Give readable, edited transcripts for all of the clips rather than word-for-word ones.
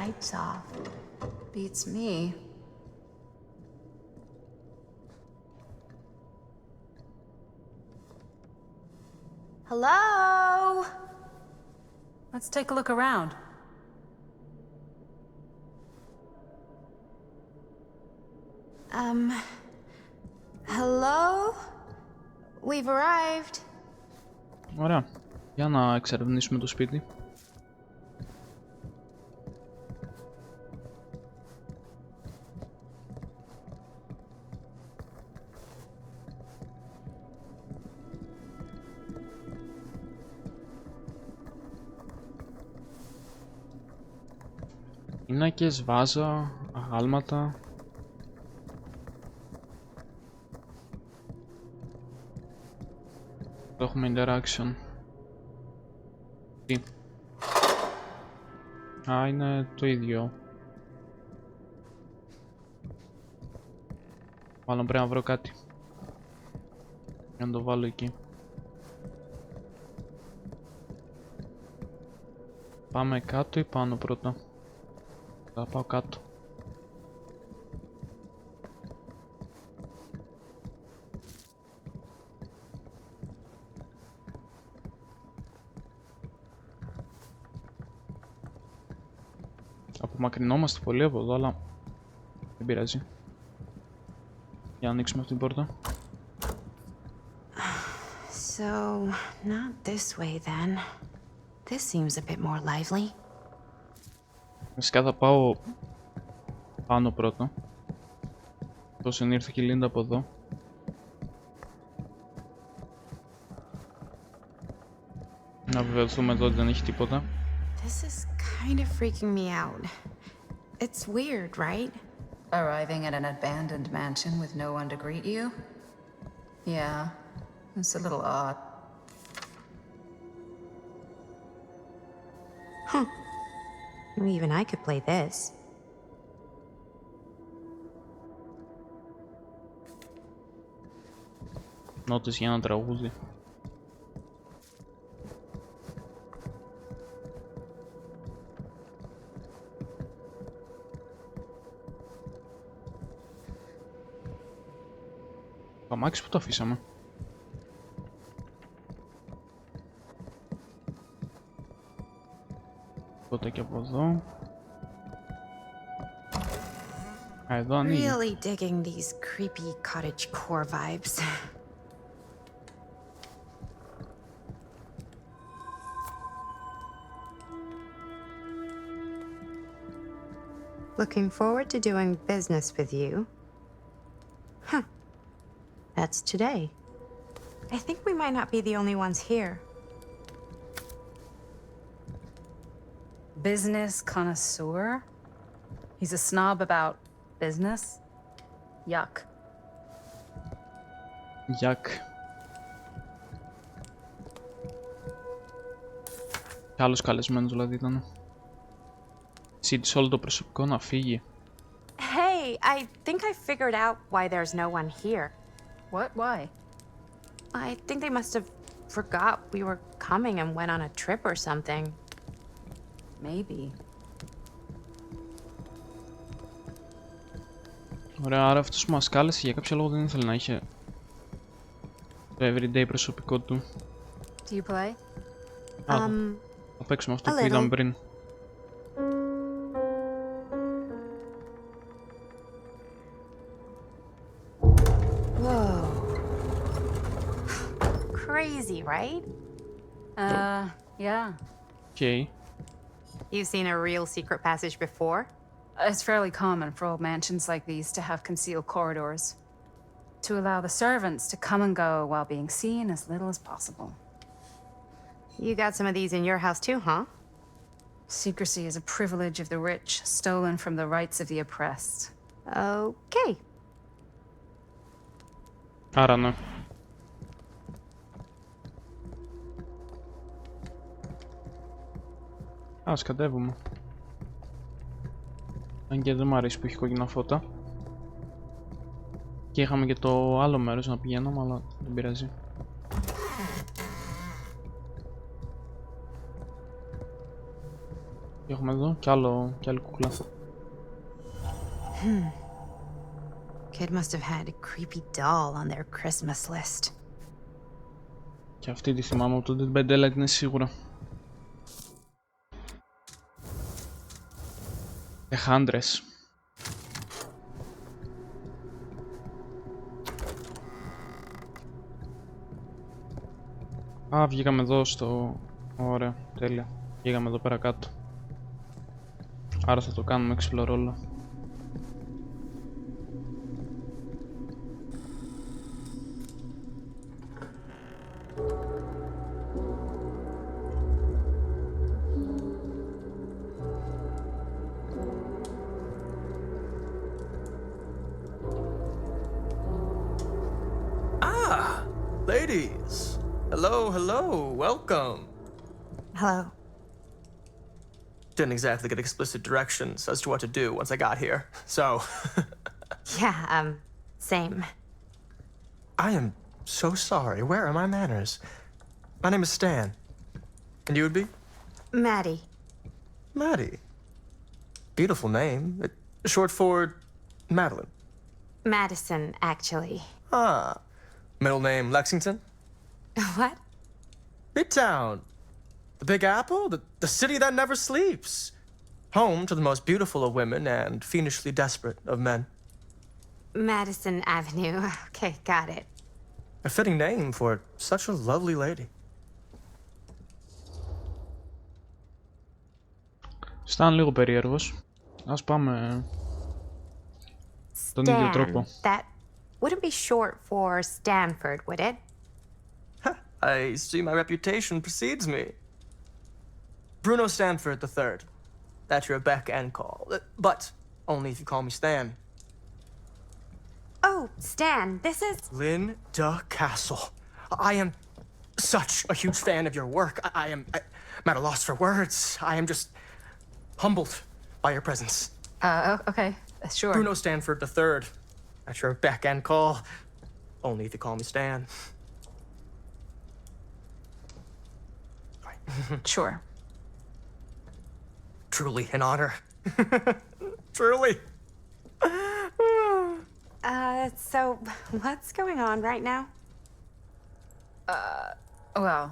lights off. Beats me. Hello? Let's take a look around. Hello? We've arrived. Ωραία. Για να εξερευνήσουμε το σπίτι. Πίνακες, βάζα, αγάλματα. Έχουμε interaction. Τι. Α, είναι το ίδιο. Μάλλον πρέπει να βρω κάτι για να το βάλω εκεί. Πάμε κάτω ή πάνω πρώτα? Θα πάω κάτω. Απομακρυνόμαστε πολύ από εδώ, αλλά δεν πειράζει. Για να ανοίξουμε αυτή την πόρτα. So, not this way then. This seems a bit more lively. Βασικά θα πάω πάνω πρώτα. Τόσο ήρθε και η Λίντα από εδώ. Να βεβαιωθούμε εδώ ότι δεν έχει τίποτα. This is kind of freaking me out. It's weird, right? Arriving at an abandoned mansion with no one to greet you? Yeah, it's a little odd. Huh. Even I could play this. Νότες για ένα τραγούδι. Το αμάξι που το αφήσαμε. Τότε και από εδώ. Α, εδώ ανοίγει. Really digging these creepy cottagecore vibes. Looking forward to doing business with you. Huh. That's today. I think we might not be the only ones here. Business connoisseur? He's a snob about business? Yuck. Yuck. Κι άλλος καλεσμένος δηλαδή ήταν. Ζήτησε όλο το προσωπικό να φύγει. Hey, I think I figured out why there's no one here. What? Why? I think they must have forgot we were coming and went on a trip or something. Maybe. Ωραία, άρα αυτός που μας κάλεσε για κάποιο λόγο δεν ήθελε να είχε το everyday προσωπικό του. Do you play? Θα παίξουμε αυτό που είδαμε πριν. Whoa. Crazy, right? Yeah. Okay. You've seen a real secret passage before? It's fairly common for old mansions like these to have concealed corridors, to allow the servants to come and go while being seen as little as possible. You got some of these in your house too, huh? Secrecy is a privilege of the rich, stolen from the rights of the oppressed. Okay. Άρα ναι. Ας κατέβουμε. Αν και δεν μου αρέσει που έχει κόκκινα φώτα. Και είχαμε και το άλλο μέρος να πηγαίνουμε, αλλά δεν πειράζει. Και έχουμε εδώ κι άλλη κούκλα. Kid must have had a creepy doll on their Christmas list. Και αυτή τη θυμάμαι από το Dead by Daylight είναι σίγουρα. Εχάντρες. Α, βγήκαμε εδώ στο... Ωραία, τέλεια. Βγήκαμε εδώ πέρα κάτω. Άρα θα το κάνουμε explore όλο. Ladies, hello, welcome. Hello. Didn't exactly get explicit directions as to what to do once I got here, so... Yeah, same. I am so sorry. Where are my manners? My name is Stan. And you would be? Maddie. Maddie. Beautiful name. Short for Madeline. Madison, actually. Ah. Middle name Lexington? What? Midtown. The Big Apple? The city that never sleeps. Home to the most beautiful of women and fiendishly desperate of men. Madison Avenue. Okay, got it. A fitting name for such a lovely lady. Σταν λίγο περίεργος. Ας πάμε τον ίδιο τρόπο. That wouldn't be short for Stanford, would it? I see my reputation precedes me. Bruno Stanford III. That's your beck and call. But only if you call me Stan. Oh, Stan, this is... Linda Castle. I am such a huge fan of your work. I'm at a loss for words. I am just humbled by your presence. Okay, sure. Bruno Stanford III. At your beck and call. Only if you call me Stan. Sure. Truly an honor. Truly. So what's going on right now? Well,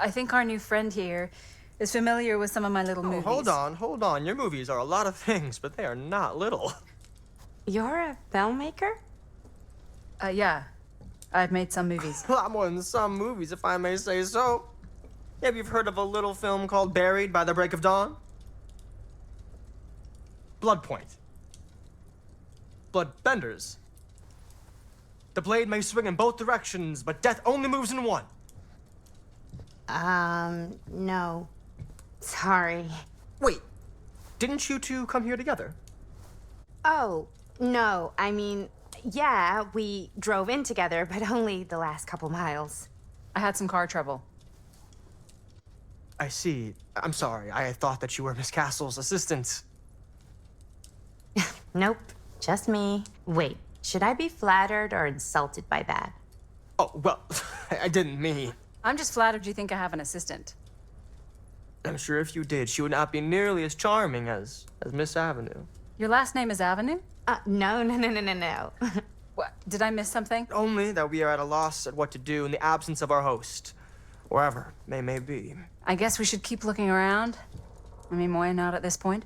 I think our new friend here is familiar with some of my little movies. Hold on. Your movies are a lot of things, but they are not little. You're a filmmaker? Yeah. I've made some movies. A lot more than some movies, if I may say so. Maybe you've heard of a little film called Buried by the Break of Dawn? Blood Point. Bloodbenders. The blade may swing in both directions, but death only moves in one. No. Sorry. Wait, didn't you two come here together? Oh, no. I mean, yeah, we drove in together, but only the last couple miles. I had some car trouble. I see. I'm sorry. I thought that you were Miss Castle's assistant. Nope, just me. Wait, should I be flattered or insulted by that? Oh, well, I didn't mean. I'm just flattered you think I have an assistant. I'm sure if you did, she would not be nearly as charming as Miss Avenue. Your last name is Avenue? No. What, did I miss something? Only that we are at a loss at what to do in the absence of our host, wherever they may be. I guess we should keep looking around. I mean, why not at this point?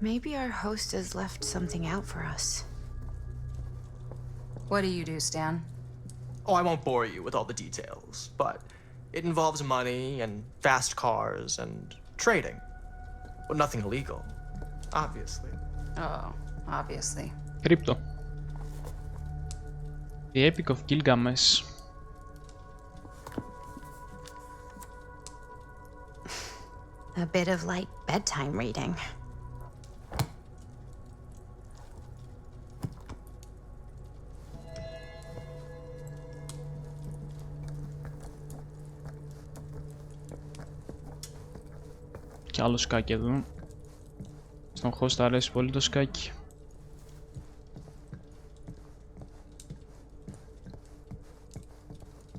Maybe our host has left something out for us. What do you do, Stan? Oh, I won't bore you with all the details, but it involves money and fast cars and trading. Well, nothing illegal, obviously. Oh, obviously. Crypto. The Epic of Gilgamesh. A bit of light bedtime reading. Και άλλο σκάκι εδώ. Στον host αρέσει πολύ το σκάκι.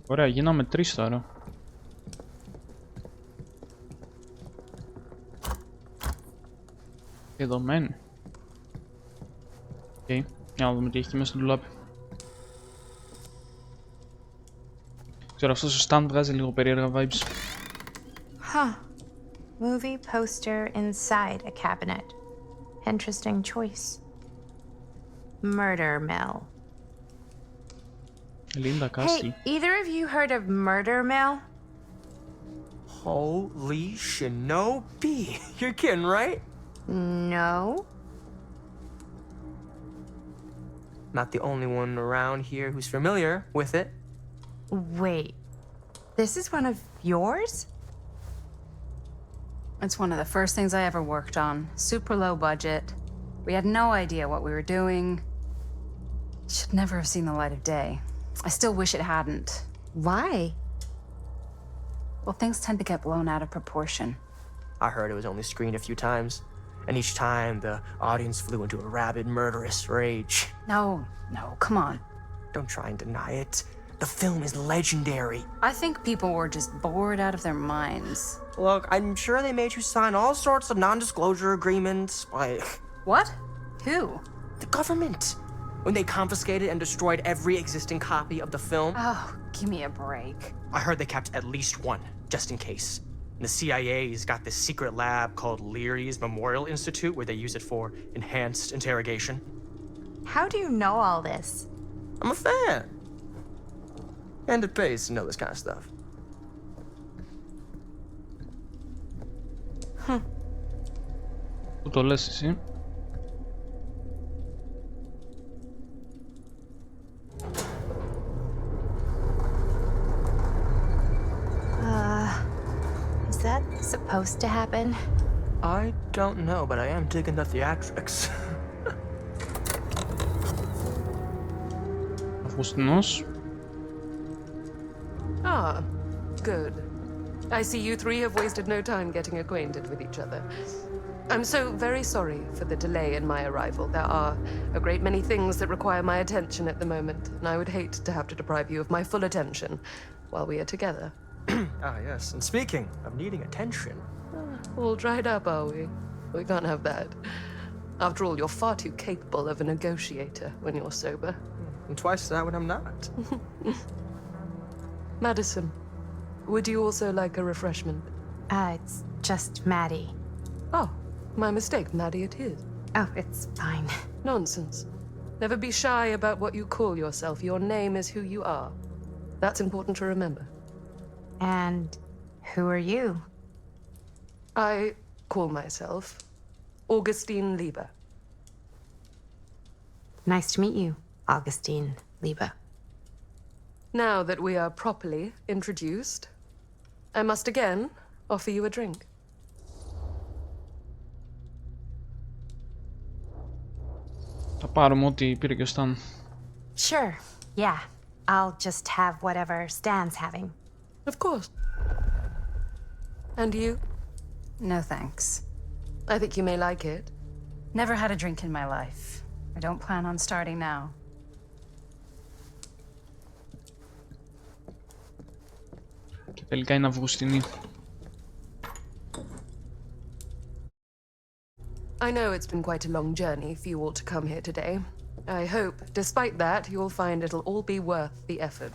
Ωραία, γίναμε 3 τώρα. Εδώ μένει. Οκ. Για να δούμε τι έχει μέσα στο ντουλάπι. Ξέρω, αυτός ο stand βγάζει λίγο περίεργα vibes. Huh. Movie poster inside a cabinet. Interesting choice. Murder mill. Linda Castle. Hey, either of you heard of murder mill? Holy shinobi. You're kidding, right? No. Not the only one around here who's familiar with it. Wait. This is one of yours? It's one of the first things I ever worked on. Super low budget. We had no idea what we were doing. Should never have seen the light of day. I still wish it hadn't. Why? Well, things tend to get blown out of proportion. I heard it was only screened a few times, and each time the audience flew into a rabid, murderous rage. No, come on. Don't try and deny it. The film is legendary. I think people were just bored out of their minds. Look, I'm sure they made you sign all sorts of non-disclosure agreements, like What? Who? the government, when they confiscated and destroyed every existing copy of the film. Oh, give me a break. I heard they kept at least one, just in case. And the CIA's got this secret lab called Leary's Memorial Institute where they use it for enhanced interrogation. How do you know all this? I'm a fan. And it pays to know this kind of stuff. Πού το λες εσύ? Is that supposed to happen? I don't know, but I am digging the theatrics. Αυγουστινός. Ah, good. I see you three have wasted no time getting acquainted with each other. I'm so very sorry for the delay in my arrival. There are a great many things that require my attention at the moment, and I would hate to have to deprive you of my full attention while we are together. Ah, yes. And speaking of needing attention. All dried up, are we? We can't have that. After all, you're far too capable of a negotiator when you're sober. And twice that when I'm not. Madison, would you also like a refreshment? It's just Maddie. Oh, my mistake, Maddie it is. Oh, it's fine. Nonsense. Never be shy about what you call yourself. Your name is who you are. That's important to remember. And who are you? I call myself Augustine Lieber. Nice to meet you, Augustine Lieber. Now that we are properly introduced, I must again offer you a drink. Θα πάρουμε ό,τι πήρε και ο Stan. Sure, yeah. I'll just have whatever Stan's having. Of course. And you? No thanks. I think you may like it. Never had a drink in my life. I don't plan on starting now. Και τελικά είναι Αυγουστινή. I know it's been quite a long journey for you all to come here today. I hope, despite that, you'll find it'll all be worth the effort.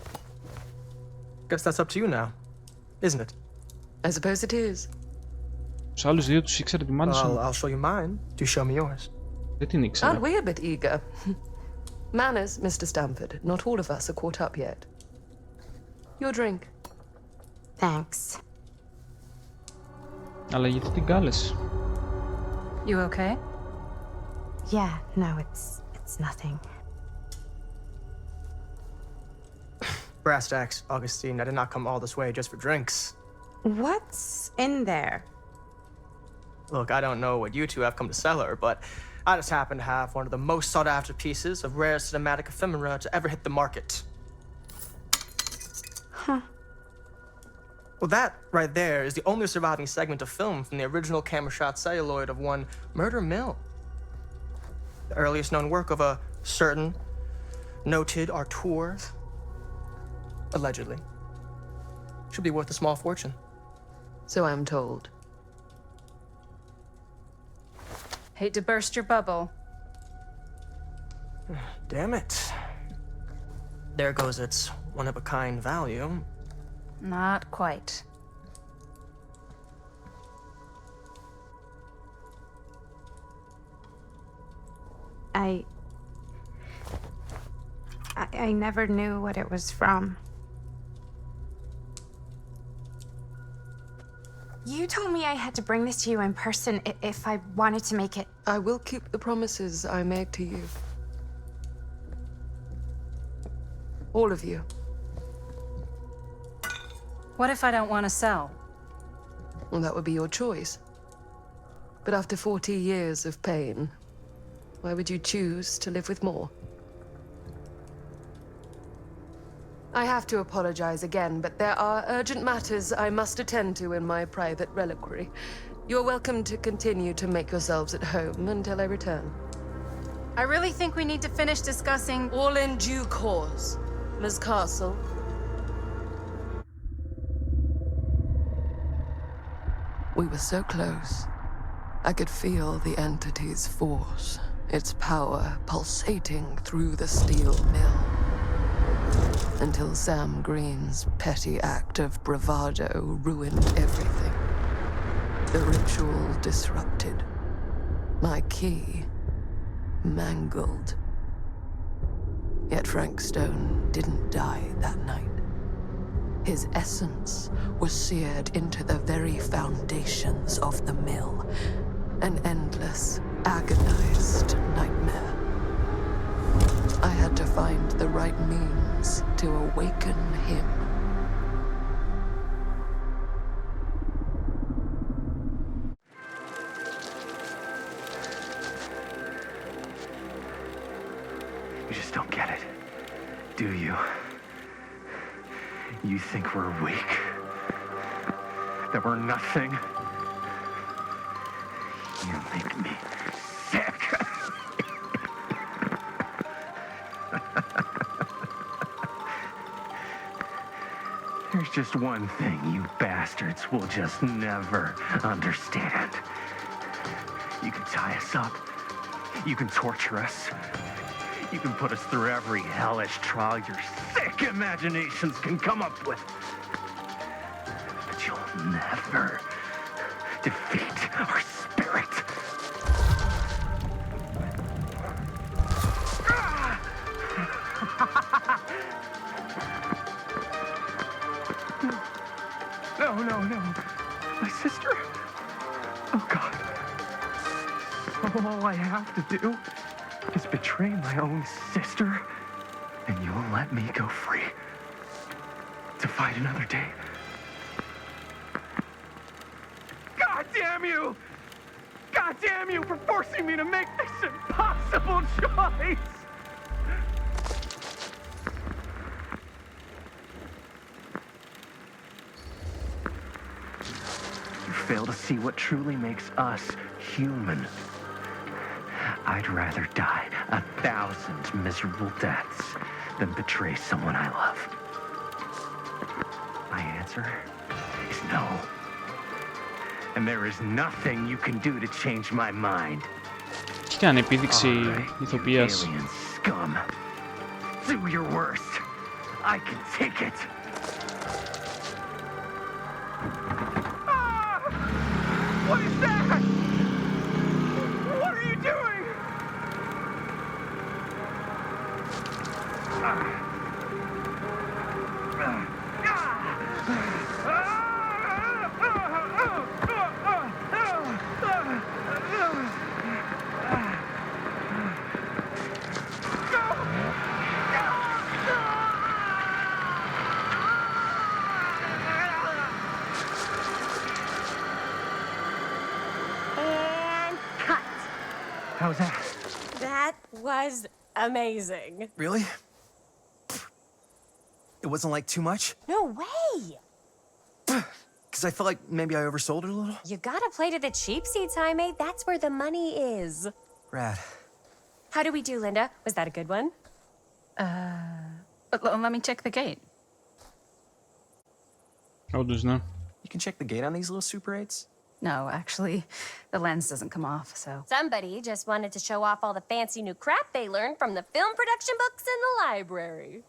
Guess that's up to you now, isn't it? I suppose it is. Τους άλλους δύο τους ήξερε τη Madison. I'll show you mine. Do show me yours. Δεν την ήξερε. Aren't we a bit eager? Manners, Mr. Stamford. Not all of us are caught up yet. Your drink. Thanks. Αλλά γιατί την κάλεσε? You okay? Yeah, no, it's nothing. Brass tacks, Augustine. I did not come all this way just for drinks. What's in there? Look, I don't know what you two have come to cellar, but I just happen to have one of the most sought-after pieces of rare cinematic ephemera to ever hit the market. Huh. Well, that right there is the only surviving segment of film from the original camera shot celluloid of one Murder Mill. The earliest known work of a certain noted auteur, allegedly. Should be worth a small fortune. So I'm told. Hate to burst your bubble. Damn it. There goes its one-of-a-kind value. Not quite. I never knew what it was from. You told me I had to bring this to you in person if I wanted to make it. I will keep the promises I made to you. All of you. What if I don't want to sell? Well, that would be your choice. But after 40 years of pain, why would you choose to live with more? I have to apologize again, but there are urgent matters I must attend to in my private reliquary. You're welcome to continue to make yourselves at home until I return. I really think we need to finish discussing... All in due course, Ms. Castle. We were so close. I could feel the entity's force, its power pulsating through the steel mill. Until Sam Green's petty act of bravado ruined everything. The ritual disrupted. My key mangled. Yet Frank Stone didn't die that night. His essence was seared into the very foundations of the mill. An endless, agonized nightmare. I had to find the right means to awaken him. You just don't get it, do you? You think we're weak? That we're nothing? You make me sick. There's just one thing you bastards will just never understand. You can tie us up. You can torture us. You can put us through every hellish trial your sick imaginations can come up with. But you'll never defeat our spirit. No. My sister? Oh, God. All I have to do is betray my own sister, and you'll let me go free to fight another day. God damn you! God damn you for forcing me to make this impossible choice! You fail to see what truly makes us human. I'd rather die 1,000 miserable deaths than betray someone I love. My answer is no. And there is nothing you can do to change my mind. Τι κάνει επίδειξη ηθοποιίας. Alien scum. Do your worst. I can take it. Ah! What is that? What are you doing? And cut. How's that? That was amazing. Really? It wasn't like too much? No way. Because I felt like maybe I oversold it a little? You gotta play to the cheap seats, Jaime. That's where the money is. Rad. How do we do, Linda? Was that a good one? Let me check the gate. Όντως, ναι. You can check the gate on these little Super 8s? No, actually, the lens doesn't come off, so. Somebody just wanted to show off all the fancy new crap they learned from the film production books in the library.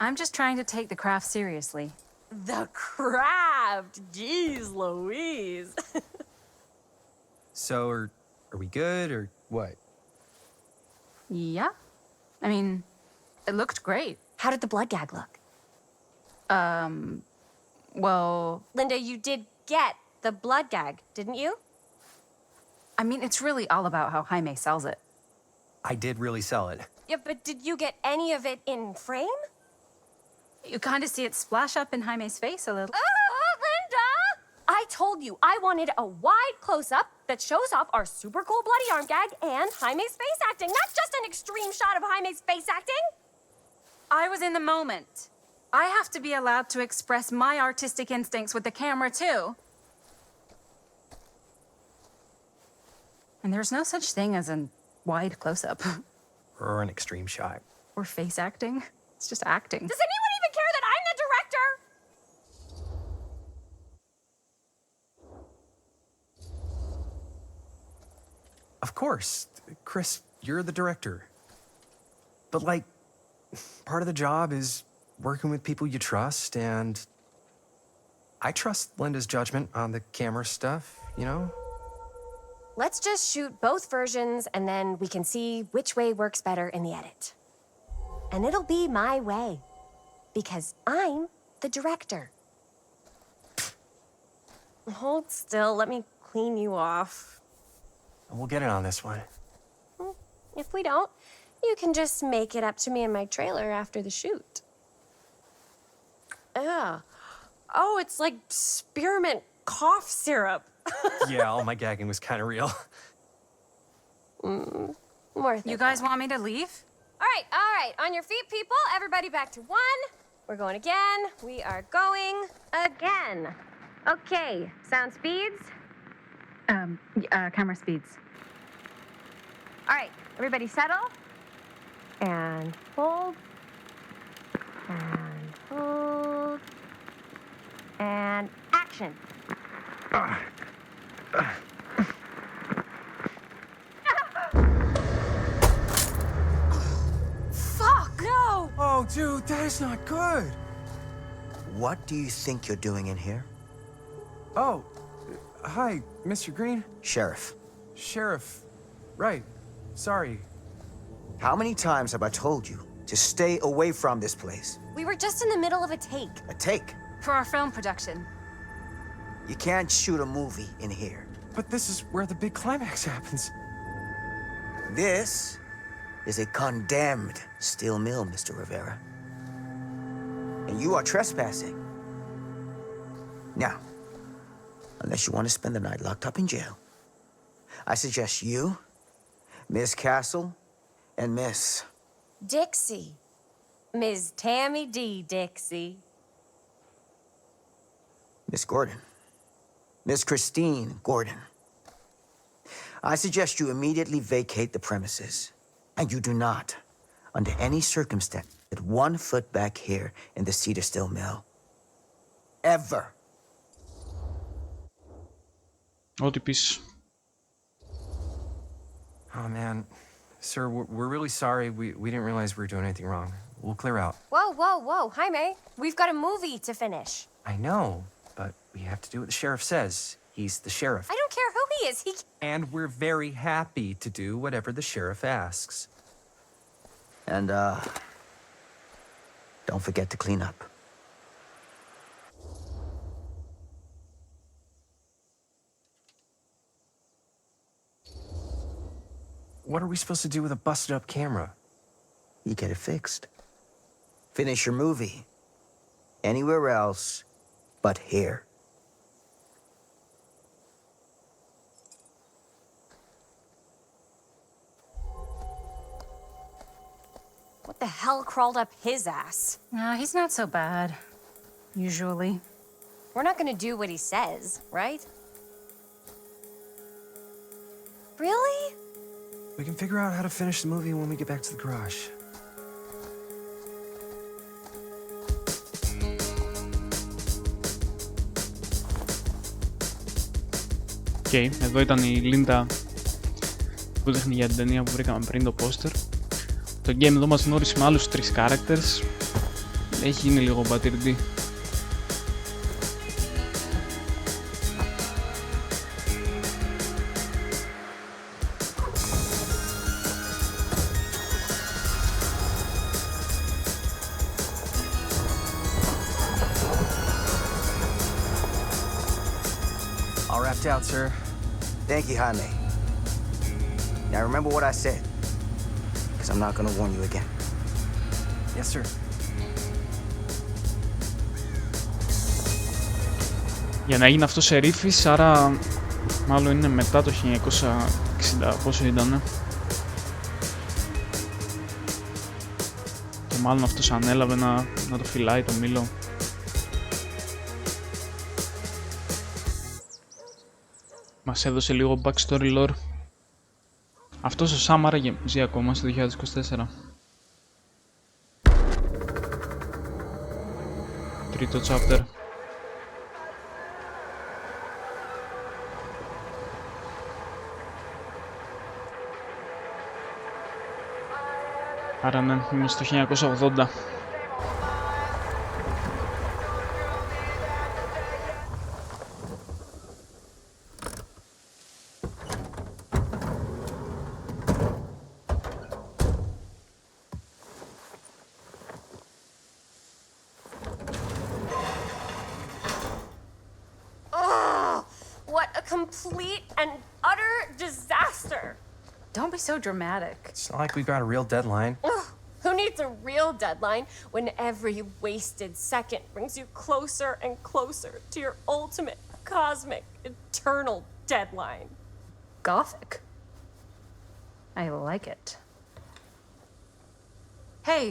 I'm just trying to take the craft seriously. The craft! Jeez Louise. So, are we good, or what? Yeah. I mean, it looked great. How did the blood gag look? Well, Linda, you did get the blood gag, didn't you? I mean, it's really all about how Jaime sells it. I did really sell it. Yeah, but did you get any of it in frame? You kind of see it splash up in Jaime's face a little. Oh, Linda! I told you I wanted a wide close-up that shows off our super cool bloody arm gag and Jaime's face acting, not just an extreme shot of Jaime's face acting. I was in the moment. I have to be allowed to express my artistic instincts with the camera, too. And there's no such thing as a wide close-up. Or an extreme shot. Or face acting. It's just acting. Does anyone even care that I'm the director? Of course. Chris, you're the director. But, like, part of the job is working with people you trust, and I trust Linda's judgment on the camera stuff, you know? Let's just shoot both versions, and then we can see which way works better in the edit. And it'll be my way, because I'm the director. Hold still, let me clean you off. We'll get it on this one. If we don't, you can just make it up to me in my trailer after the shoot. Ugh. Oh, it's like spearmint cough syrup. Yeah, all my gagging was kind of real. Worth You it. guys want me to leave? All right. On your feet, people. Everybody back to one. We're going again. We are going again. Okay, sound speeds. Camera speeds. All right, everybody settle. And hold. And hold. And action. Fuck! No! Oh, dude, that is not good. What do you think you're doing in here? Oh, hi, Mr. Green. Sheriff, Sheriff. Right. Sorry. how many times have I told you to stay away from this place? We were just in the middle of a take. A take. For our film production. You can't shoot a movie in here. But this is where the big climax happens. This is a condemned steel mill, Mr. Rivera. And you are trespassing. Now, unless you want to spend the night locked up in jail, I suggest you, Miss Castle, and Miss... Dixie. Ms. Tammy D. Dixie. Miss Gordon. Miss Christine Gordon. I suggest you immediately vacate the premises, and you do not, under any circumstance, get 1 foot back here in the Cedar Still Mill. Ever. Ό,τι πεις. Oh, man. Sir, we're really sorry. We didn't realize we were doing anything wrong. We'll clear out. Whoa. Jaime, we've got a movie to finish. I know, but we have to do what the sheriff says. He's the sheriff. I don't care who he is. And we're very happy to do whatever the sheriff asks. And, don't forget to clean up. What are we supposed to do with a busted-up camera? You get it fixed. Finish your movie. Anywhere else but here. What the hell crawled up his ass? No, he's not so bad. Usually. We're not gonna do what he says, right? Really? We can figure out how to finish the movie when we get back to the garage. Οκ, εδώ ήταν η Λίντα που δείχνει για την ταινία που βρήκαμε πριν το πόστερ. Το game εδώ μας γνώρισε με άλλους 3 characters. Έχει γίνει λίγο μπατυρντή. All wrapped out, sir. Thank you, Jaime. Now remember what I said, because I'm not gonna warn you again. Yes, sir. Για να γίνει αυτό σερίφης, άρα μάλλον είναι μετά το 1960, πόσο ήτανε. Και μάλλον αυτός ανέλαβε να το φυλάει το μήλο. Μας έδωσε λίγο backstory lore. Αυτός ο Σάμ άραγε ζει ακόμα στο 2024. Τρίτο chapter. Άρα ναι, είμαι στο 1980. Complete and utter disaster. Don't be so dramatic. It's not like we've got a real deadline. Ugh, who needs a real deadline when every wasted second brings you closer and closer to your ultimate, cosmic, eternal deadline? Gothic. I like it. Hey,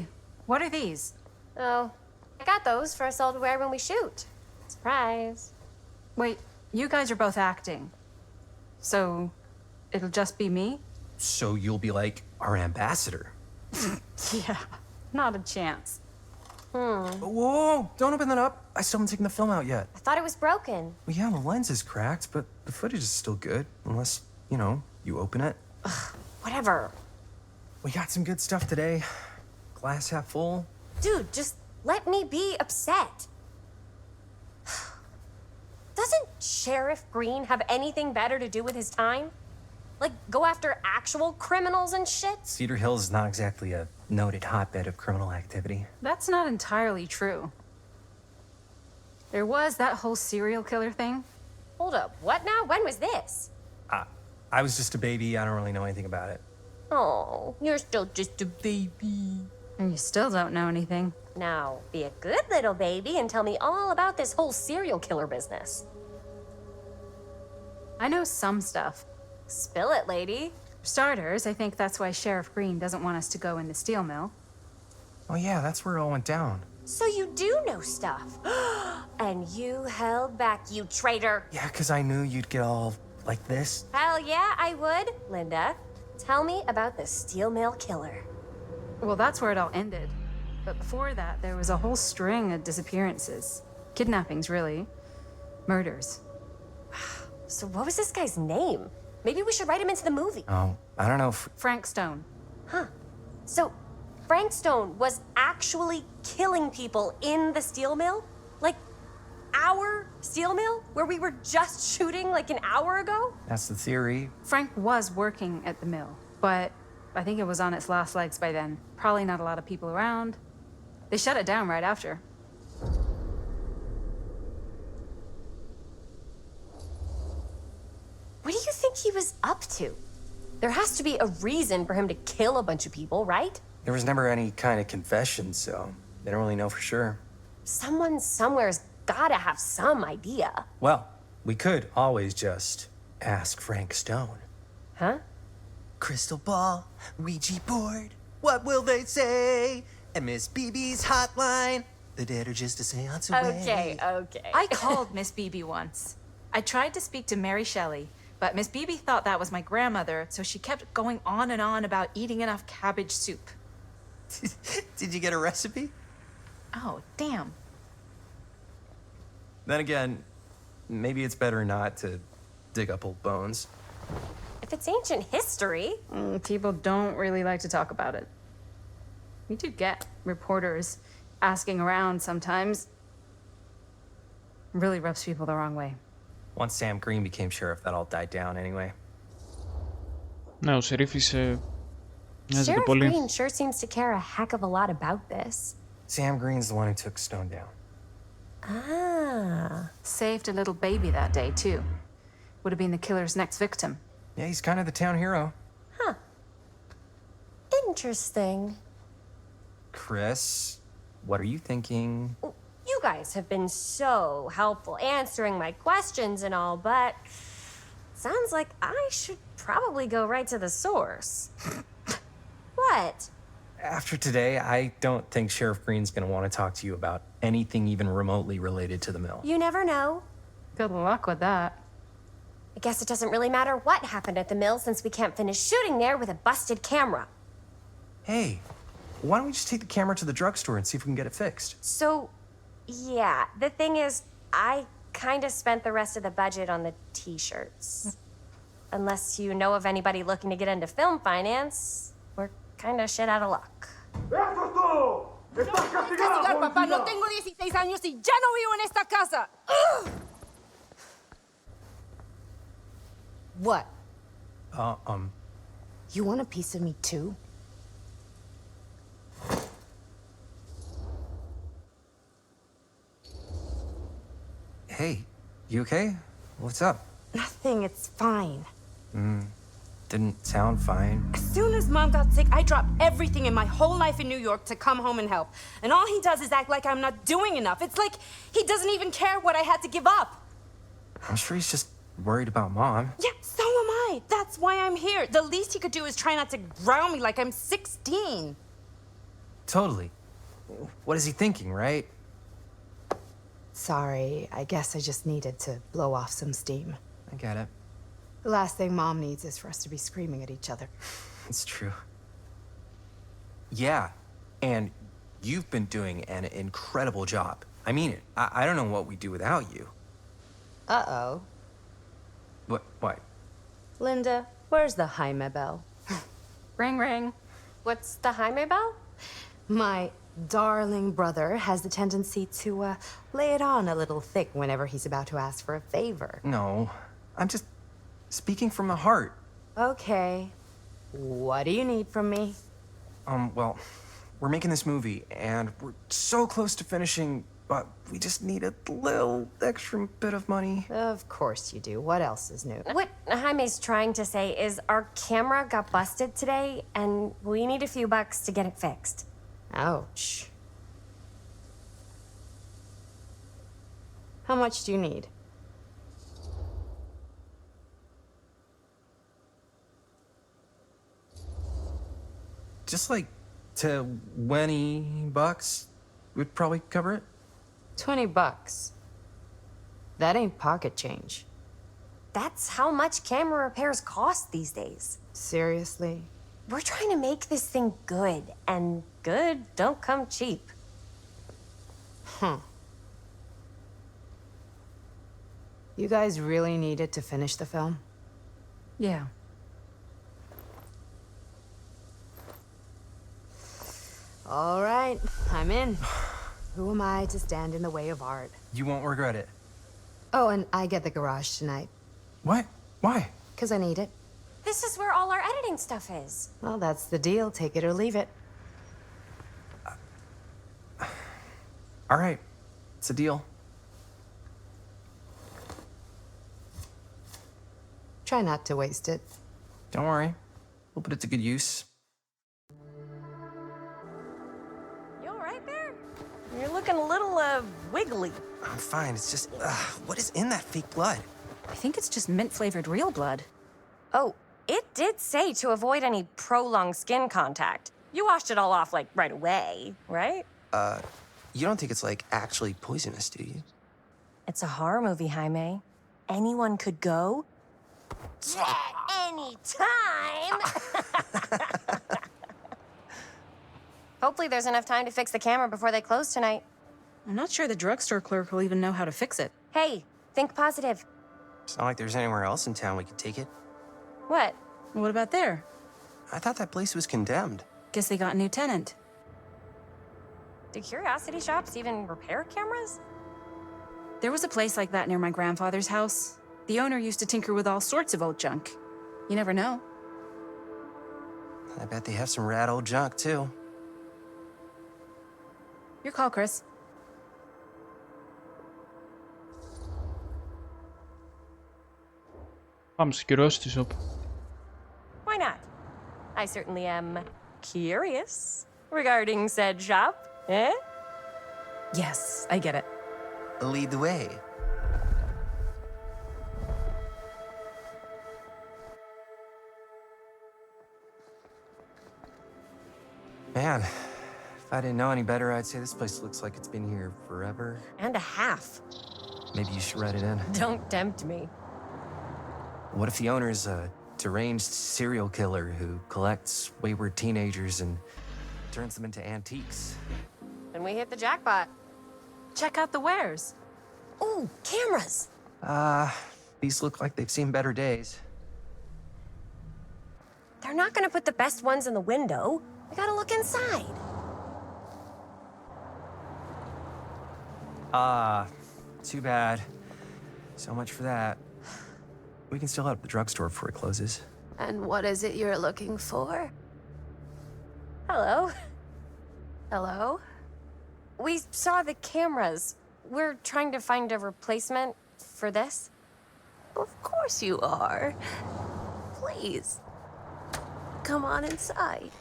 what are these? Oh, I got those for us all to wear when we shoot. Surprise. Wait, you guys are both acting. So, it'll just be me? So you'll be like our ambassador. Yeah, not a chance. Whoa, don't open that up. I still haven't taken the film out yet. I thought it was broken. Well, yeah, the lens is cracked, but the footage is still good. Unless, you know, you open it. Whatever. We got some good stuff today. Glass half full. Dude, just let me be upset. Doesn't Sheriff Green have anything better to do with his time? Like, go after actual criminals and shit? Cedar Hills is not exactly a noted hotbed of criminal activity. That's not entirely true. There was that whole serial killer thing. Hold up, what now? When was this? I was just a baby. I don't really know anything about it. Oh, you're still just a baby. And you still don't know anything. Now, be a good little baby and tell me all about this whole serial killer business. I know some stuff. Spill it, lady. For starters, I think that's why Sheriff Green doesn't want us to go in the steel mill. Oh yeah, that's where it all went down. So you do know stuff. And you held back, you traitor. Yeah, because I knew you'd get all like this. Hell yeah, I would. Linda, tell me about the steel mill killer. Well, that's where it all ended. But before that, there was a whole string of disappearances. Kidnappings, really. Murders. So what was this guy's name? Maybe we should write him into the movie. Oh, I don't know if... Frank Stone. Huh. So Frank Stone was actually killing people in the steel mill? Like, our steel mill? Where we were just shooting like an hour ago? That's the theory. Frank was working at the mill, but I think it was on its last legs by then. Probably not a lot of people around. They shut it down right after. What do you think he was up to? There has to be a reason for him to kill a bunch of people, right? There was never any kind of confession, so they don't really know for sure. Someone somewhere's gotta have some idea. Well, we could always just ask Frank Stone. Huh? Crystal ball, Ouija board, what will they say? And Miss BB's hotline, the dead are just a seance away. Okay. I called Miss Beebe once. I tried to speak to Mary Shelley, but Miss Beebe thought that was my grandmother, so she kept going on and on about eating enough cabbage soup. Did you get a recipe? Oh, damn. Then again, maybe it's better not to dig up old bones. If it's ancient history. People don't really like to talk about it. We do get reporters asking around sometimes. Really rubs people the wrong way. Once Sam Green became sheriff, that all died down anyway. Ναι, ο Σερίφης νοιάζεται Sheriff πολύ. Green sure seems to care a heck of a lot about this. Sam Green's the one who took Stone down. Ah. Saved a little baby that day, too. Would have been the killer's next victim. Yeah, he's kind of the town hero. Huh. Interesting. Chris, what are you thinking? You guys have been so helpful answering my questions and all, but sounds like I should probably go right to the source. What? After today, I don't think Sheriff Green's gonna want to talk to you about anything even remotely related to the mill. You never know. Good luck with that. I guess it doesn't really matter what happened at the mill since we can't finish shooting there with a busted camera. Hey, why don't we just take the camera to the drugstore and see if we can get it fixed? So, yeah, the thing is, I kind of spent the rest of the budget on the t-shirts. Unless you know of anybody looking to get into film finance, we're kind of shit out of luck. Castigar, papá. No tengo 16 años y ya no vivo en esta casa. What? You want a piece of me too? Hey, you okay? What's up? Nothing, it's fine. Didn't sound fine. As soon as Mom got sick, I dropped everything in my whole life in New York to come home and help. And all he does is act like I'm not doing enough. It's like he doesn't even care what I had to give up. I'm sure he's just worried about Mom. Yeah, so am I. That's why I'm here. The least he could do is try not to ground me like I'm 16. Totally. What is he thinking, right? Sorry, I guess I just needed to blow off some steam. I get it. The last thing Mom needs is for us to be screaming at each other. It's true. Yeah, and you've been doing an incredible job. I mean it. I don't know what we'd do without you. Uh-oh. What? Linda, where's the Jaime bell? Ring, ring. What's the Jaime bell? My darling brother has the tendency to lay it on a little thick whenever he's about to ask for a favor. No, I'm just speaking from the heart. Okay. What do you need from me? Well, we're making this movie, and we're so close to finishing, but we just need a little extra bit of money. Of course you do. What else is new? What Jaime's trying to say is our camera got busted today, and we need a few bucks to get it fixed. Ouch. How much do you need? Just like $20 would probably cover it. $20. That ain't pocket change. That's how much camera repairs cost these days. Seriously? We're trying to make this thing good, and good don't come cheap. Huh. You guys really need it to finish the film? Yeah. All right, I'm in. Who am I to stand in the way of art? You won't regret it. Oh, and I get the garage tonight. What? Why? 'Cause I need it. This is where all our editing stuff is. Well, that's the deal. Take it or leave it. All right, it's a deal. Try not to waste it. Don't worry, we'll put it to good use. You all right there? You're looking a little, wiggly. I'm fine, it's just, what is in that fake blood? I think it's just mint-flavored real blood. Oh, it did say to avoid any prolonged skin contact. You washed it all off, like, right away, right? You don't think it's, like, actually poisonous, do you? It's a horror movie, Jaime. Anyone could go. Anytime! Hopefully there's enough time to fix the camera before they close tonight. I'm not sure the drugstore clerk will even know how to fix it. Hey, think positive. It's not like there's anywhere else in town we could take it. What? What about there? I thought that place was condemned. Guess they got a new tenant. Do curiosity shops even repair cameras? There was a place like that near my grandfather's house. The owner used to tinker with all sorts of old junk. You never know. I bet they have some rad old junk, too. Your call, Chris. Πάμε στο curiosity shop. Why not? I certainly am curious regarding said shop. Eh? Yes, I get it. Lead the way. Man, if I didn't know any better, I'd say this place looks like it's been here forever. And a half. Maybe you should write it in. Don't tempt me. What if the owner's a deranged serial killer who collects wayward teenagers and turns them into antiques? Then we hit the jackpot. Check out the wares. Ooh, cameras. These look like they've seen better days. They're not gonna put the best ones in the window. We gotta look inside. Too bad. So much for that. We can still head up the drugstore before it closes. And what is it you're looking for? Hello. Hello? We saw the cameras. We're trying to find a replacement for this. Of course you are. Please. Come on inside.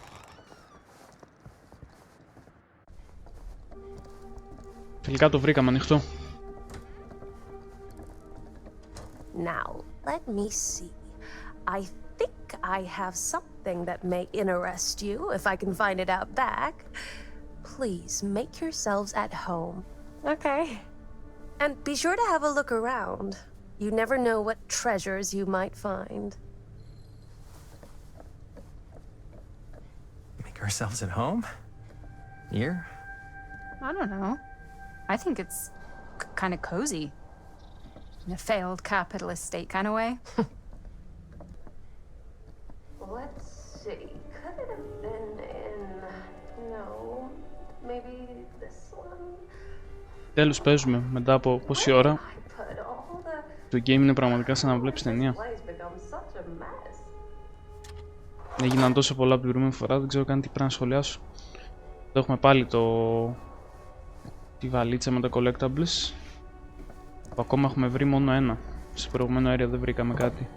Τελικά το βρήκαμε ανοιχτό. Now, let me see. I think I have something that may interest you, if I can find it out back. Please make yourselves at home. Okay. And be sure to have a look around. You never know what treasures you might find. Make ourselves at home? Here? I don't know. I think it's kind of cozy. In a failed capitalist state kind of way. Let's see. Could it have been in... No. Maybe this one? Τέλος παίζουμε μετά από πόση ώρα. I put all the... Το game είναι πραγματικά σαν να βλέπεις ταινία. place become such a mess. Έγιναν τόσο πολλά από την προηγούμενη φορά, δεν ξέρω καν τι πρέπει να σχολιάσω. Εδώ έχουμε πάλι τη βαλίτσα με τα collectables. Που ακόμα έχουμε βρει μόνο ένα. Στο προηγούμενο area δεν βρήκαμε κάτι.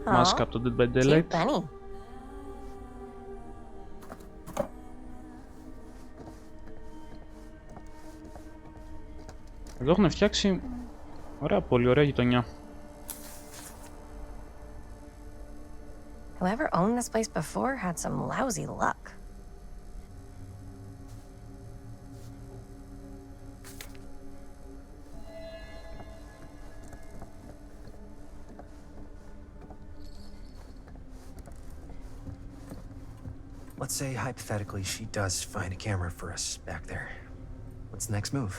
Μάσκα από το Dead by Daylight. Εδώ έχουν φτιάξει πολύ ωραία γειτονιά. Whoever owned this place before had some lousy luck. Let's say, hypothetically, she does find a camera for us back there. What's the next move?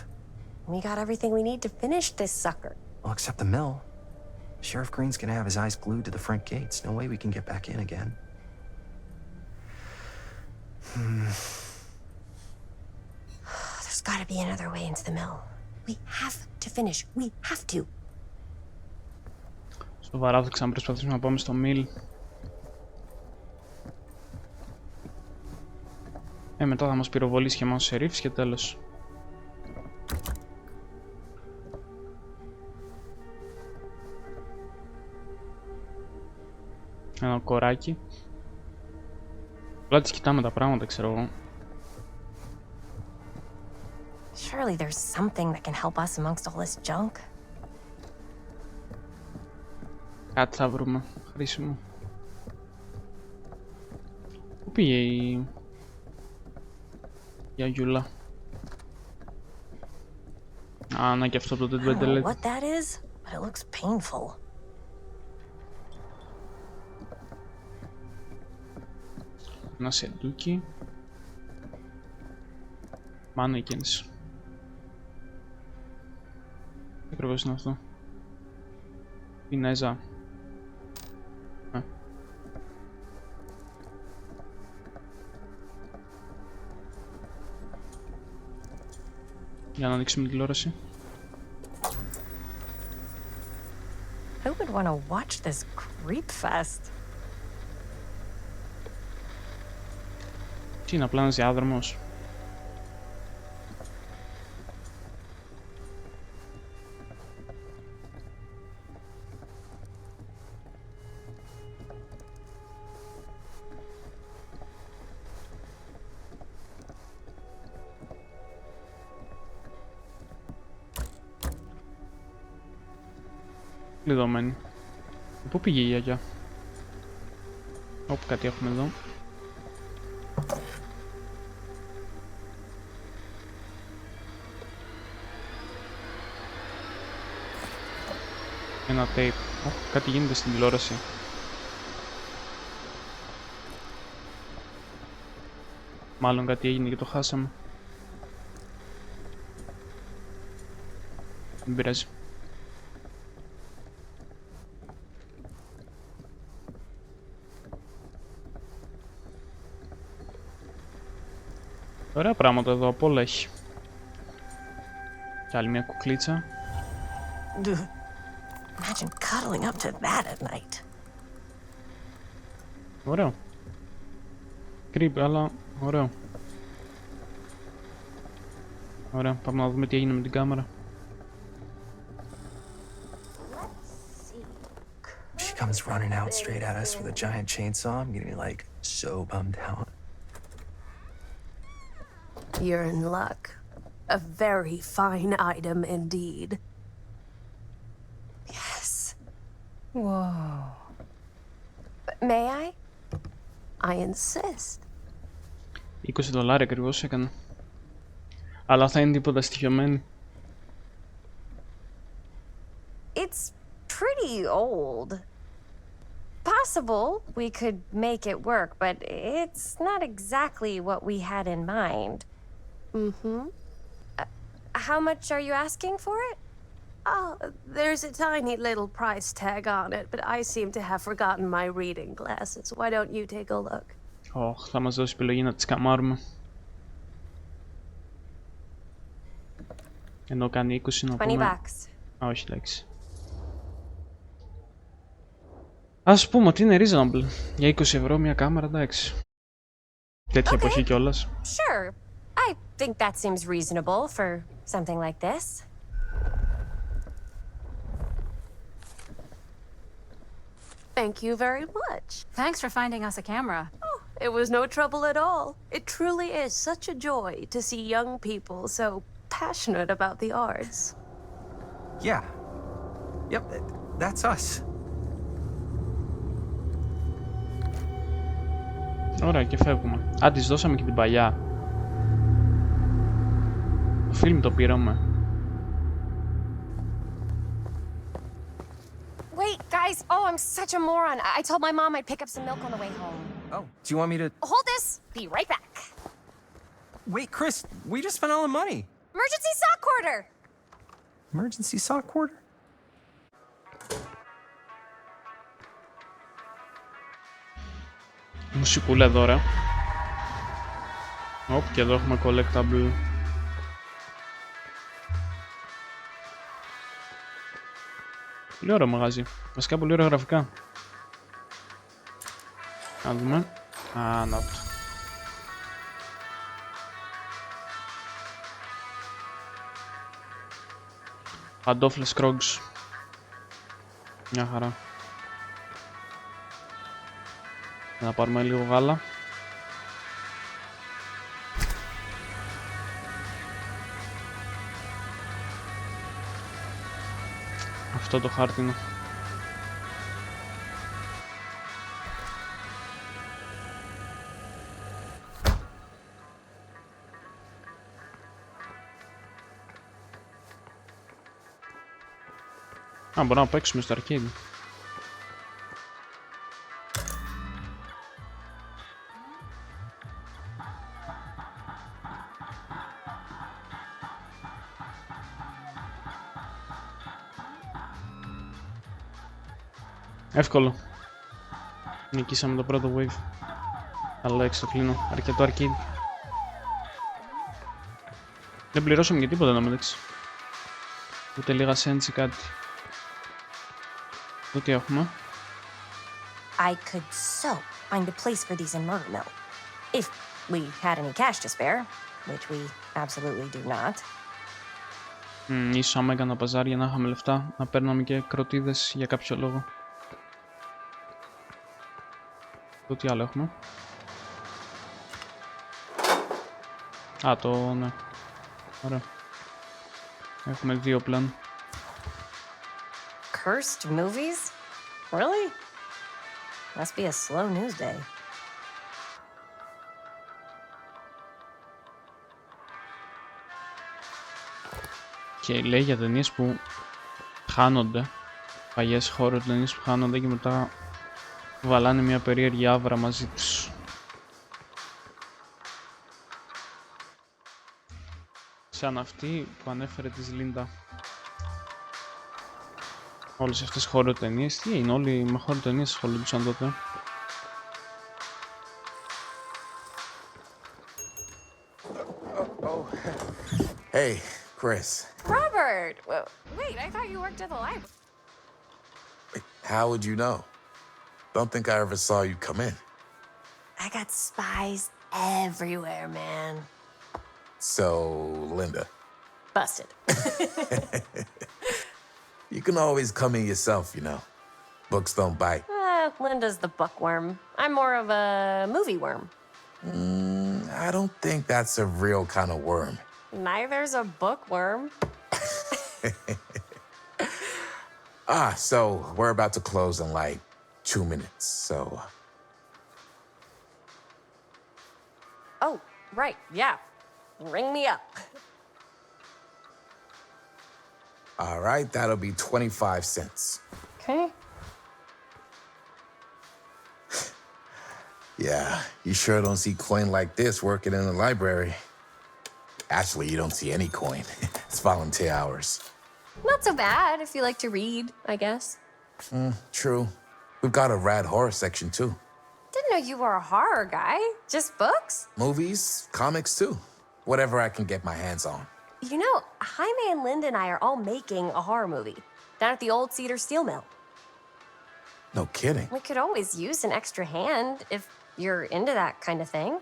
We got everything we need to finish this sucker. Well, except the mill. Sheriff Green's gonna have his eyes glued to the front gates. No way we can get back in again. There's gotta be another way into the mill. We have to finish. We have to. Σοβαρά θα ξαναπροσπαθήσουμε να πάμε στο mill. Μετά θα μας πυροβολήσει και εμάς ο σερίφς και τέλος. Ένα κοράκι. Απλά τις κοιτάμε τα πράγματα, ξέρω εγώ. Surely there's something that can help us amongst all this junk. Κάτι θα βρούμε χρήσιμο. Πού πήγε η Αγιούλα? Α, να και αυτό το Dead by Daylight. What that is, but it looks painful. Ένα σεντούκι. Mannequins. Τι ακριβώς είναι αυτό? Πινέζα. Για να ανοίξουμε την τηλεόραση. Who would want to watch this creep fest? Τι είναι, απλά ένας διάδρομος? Κλειδωμένη. Πού πήγε η γιαγιά? Όπου κάτι έχουμε εδώ. Ένα tape. Κάτι γίνεται στην τηλεόραση. Μάλλον κάτι έγινε και το χάσαμε. Δεν πειράζει. Ωραία πράγματα εδώ, απ' όλα έχει. Και άλλη μια κουκλίτσα. Imagine cuddling up to that at night. Ωραίο. Creepy, αλλά ωραίο. Ωραία, πάμε να δούμε τι έγινε με την κάμερα. She comes running out straight at us with a giant chainsaw. I'm getting like so bummed out. You're in luck. A very fine item indeed. Yes. Whoa. May I? I insist. $20 ακριβώς έκανε. Αλλά θα είναι τίποτα στοιχειωμένη. It's pretty old. Possible we could make it work, but it's not exactly what we had in mind. Mm-hmm. How much are you asking for it? Oh, there's a tiny little price tag on it, but I seem to have forgotten my reading glasses. Why don't you take a look? Θα μας δώσει επιλογή να τις καμάρουμε. Ενώ κάνει 20 να πούμε... όχι, εντάξει. Ας πούμε ότι είναι reasonable. Για 20€ μια κάμερα, εντάξει. Τέτοια εποχή κιόλας. Sure. I think that seems reasonable for something like this. Thank you very much. Thanks for finding us a camera. Oh, it was no trouble at all. It truly is such a joy to see young people so passionate about the arts. Yeah. Yep, that's us. Ωραία, και φεύγουμε. Α, της δώσαμε και την παλιά. Το φιλμ το πήραμε. Wait, guys. Oh, I'm such a moron. I told my mom I'd pick up some milk on the way home. Oh, do you want me to... Hold this. Be right back. Wait, Chris, we just spent all the money. Emergency sock quarter. Emergency sock quarter? Μουσικούλα εδώ, ρε. Οπ, και εδώ έχουμε collectible. Πολύ ωραίο μαγαζί. Βασικά πολύ ωραία γραφικά. Να δούμε. Α, να το. Παντόφλες Krogs. Μια χαρά. Να πάρουμε λίγο γάλα. Αυτό το χάρτινο. Α, μπορούμε να παίξουμε στο arcade. Εύκολο. Νικήσαμε το πρώτο wave. Αλλά έξω το κλείνω. Αρκετό arcade. Δεν πληρώσαμε για τίποτα να μεταξύ. Ούτε λίγα cents ή κάτι. Ό,τι έχουμε. I could so find a place for these in Murder Mill. If we had any cash to spare, which we absolutely do not. Ίσως άμα έκανα παζάρια να είχαμε λεφτά, να παίρναμε και κροτίδες για κάποιο λόγο. Το τι άλλο έχουμε. Α, ναι. Ωραία. Έχουμε 2 πλάν. Cursed movies? Really? Must be a slow news day. Και λέει για ταινίες που χάνονται. Παλιές horror ταινίες που χάνονται και μετά βαλάνε μια περίεργη άβρα μαζί τους. Σαν αυτή που ανέφερε της Λίντα. Όλες αυτές τις horror ταινίες, τι είναι, όλοι με horror ταινίες ασχολούντουσαν τότε. Hey, Chris. Robert! Wait, I thought you worked at the library. How would you know? Don't think I ever saw you come in. I got spies everywhere, man. So, Linda. Busted. You can always come in yourself, you know. Books don't bite. Linda's the bookworm. I'm more of a movie worm. I don't think that's a real kind of worm. Neither's a bookworm. So we're about to close in like 2 minutes, so... Oh, right, yeah. Ring me up. All right, that'll be 25 cents. Okay. Yeah, you sure don't see coin like this working in the library. Actually, you don't see any coin. It's volunteer hours. Not so bad if you like to read, I guess. True. We've got a rad horror section, too. Didn't know you were a horror guy. Just books? Movies, comics, too. Whatever I can get my hands on. You know, Jaime and Linda and I are all making a horror movie down at the old Cedar Steel Mill. No kidding. We could always use an extra hand if you're into that kind of thing.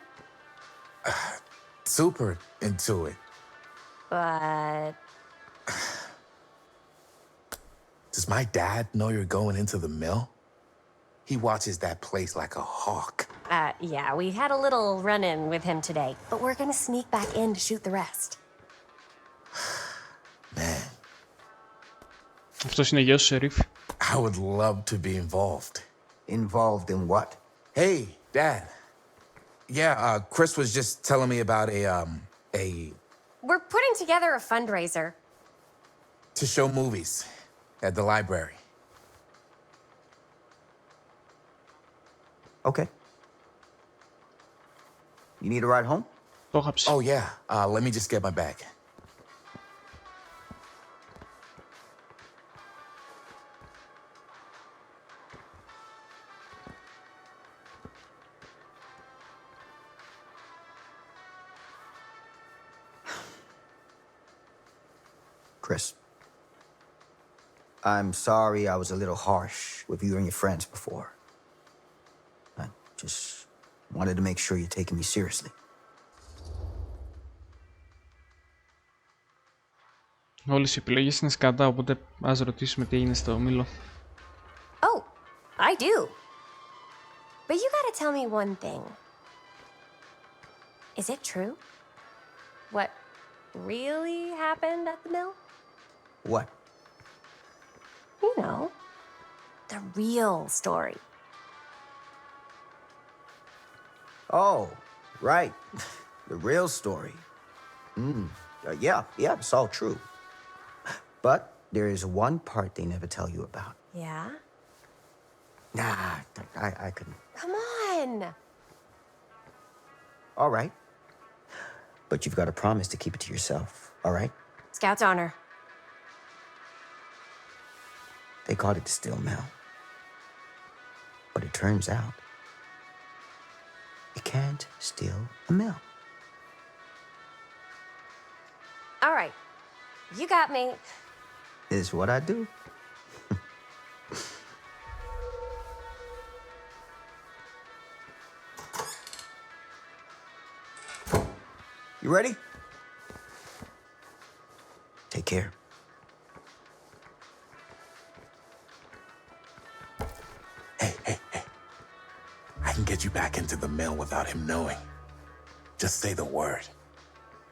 Super into it. But... Does my dad know you're going into the mill? He watches that place like a hawk. Yeah, we had a little run-in with him today, but we're gonna sneak back in to shoot the rest. Man. Αυτός είναι γιος Σερίφ. I would love to be involved. Involved in what? Hey, Dad. Yeah, Chris was just telling me about a... We're putting together a fundraiser. to show movies at the library. Okay. You need a ride home? Oh, yeah. Let me just get my bag. Chris, I'm sorry I was a little harsh with you and your friends before. I just wanted to make sure you're taking me seriously. Όλες οι επιλογές είναι σκατά, οπότε ας ρωτήσουμε τι έγινε στο όμιλο. Oh, I do. But you gotta tell me one thing. Is it true? What really happened at the mill? What? You know, the real story. Oh, right. The real story. Yeah, it's all true. But there is one part they never tell you about. Yeah? Nah, I couldn't. Come on! All right. But you've got to promise to keep it to yourself, all right? Scout's honor. They called it the Steel Mill. But it turns out, you can't steal a mill. All right, you got me. It's what I do. You ready? Take care. Hey. I can get you back into the mill without him knowing. Just say the word.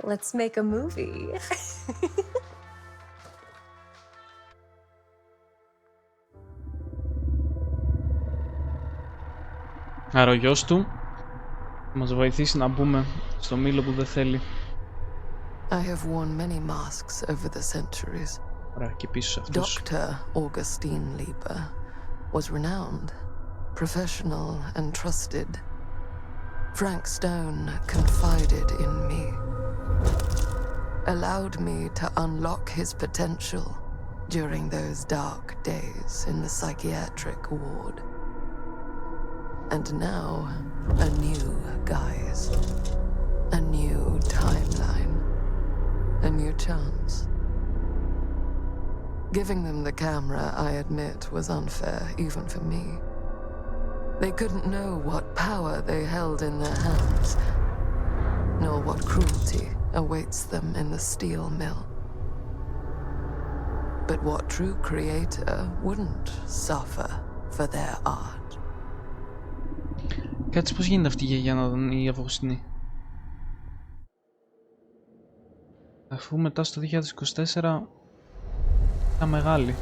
Let's make a movie. Άρα ο γιος του μας βοηθήσει να μπούμε στο μήλο που δεν θέλει. I have worn many masks over the centuries. Ωραία, και πίσω σε αυτούς. Dr. Augustine Lieber was renowned, professional and trusted. Frank Stone confided in me, allowed me to unlock his potential during those dark days in the psychiatric ward. And now, a new guise, a new timeline, a new chance. Giving them the camera, I admit, was unfair even for me. They couldn't know what power they held in their hands, nor what cruelty awaits them in the steel mill. But what true creator wouldn't suffer for their art? Κάτσε, πώς γίνεται αυτή η γιαγιά να ήταν η Αυγουστινή. Αφού μετά στο 2024 ήταν μεγάλη.